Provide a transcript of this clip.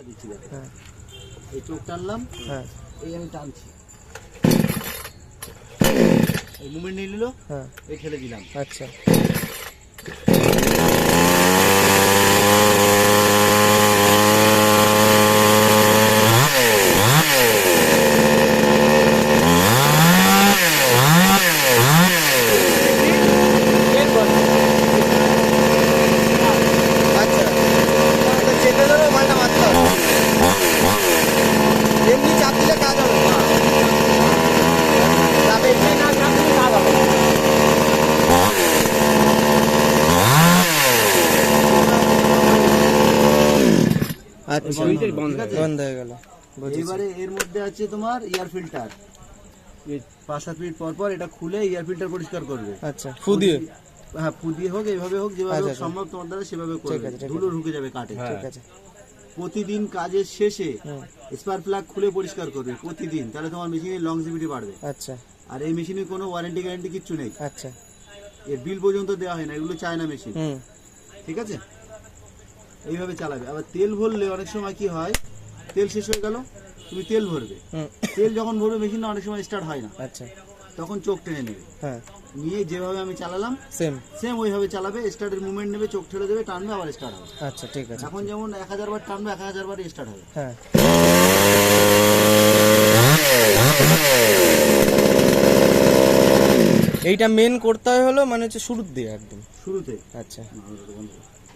দিচ্ছি দেখো। এই চোখ টানলাম, এই আমি টানছি, এই মুভমেন্ট নিয়ে নিল, এই ঠেলে দিলাম। আচ্ছা, এমনি চাপ দিলে কাজ হবে না, চাপ এমনি না চাপ দিলে কাজ হবে। আচ্ছা, বন্ধ হয়ে গেল। এবারে এর মধ্যে আছে তোমার এয়ার ফিল্টার। 5-7 মিনিট পর পর এটা খুলে এয়ার ফিল্টার পরিষ্কার করবে। আচ্ছা, ফু দিয়ে? হ্যাঁ, ফু দিয়ে হোক, এইভাবে হোক, যেভাবে হোক সম্ভব তোমার দ্বারা সেভাবে করবে। ধুলো ঢুকে যাবে কাটে। ঠিক আছে। প্রতিদিন কাজের শেষে স্পার্ক প্লাগ খুলে পরিষ্কার করবে প্রতিদিন, তাহলে তোমার মেশিনের লংজিভিটি বাড়বে। আচ্ছা, আর এই মেশিনে কোনো ওয়ারেন্টি গ্যারান্টি কিচ্ছু নেই। আচ্ছা, এর বিল পর্যন্ত দেওয়া হয় না, এগুলো চায়না মেশিন। ঠিক আছে, এইভাবে চালাবে। আবার তেল ভরলে অনেক সময় কি হয়, তেল শেষ হয়ে গেল, তুমি তেল ভরবে, তেল যখন ভরবে মেশিনটা অনেক সময় স্টার্ট হয় না। আচ্ছা, তখন চোখ টেনে নেবে, নিয়ে যেভাবে আমি চালালাম সেম ওইভাবে চালাবে। স্টার্টের মুভমেন্ট নেবে, চোখ ঠেলে দেবে, টানবে, আবার স্টার্ট হবে। আচ্ছা, ঠিক আছে। এখন যেমন 1000 বার টানবে, 1000 বারই স্টার্ট হবে। এইটা মেন করতে হলো মানে হচ্ছে শুরুর দিয়ে, একদম শুরুতে। আচ্ছা।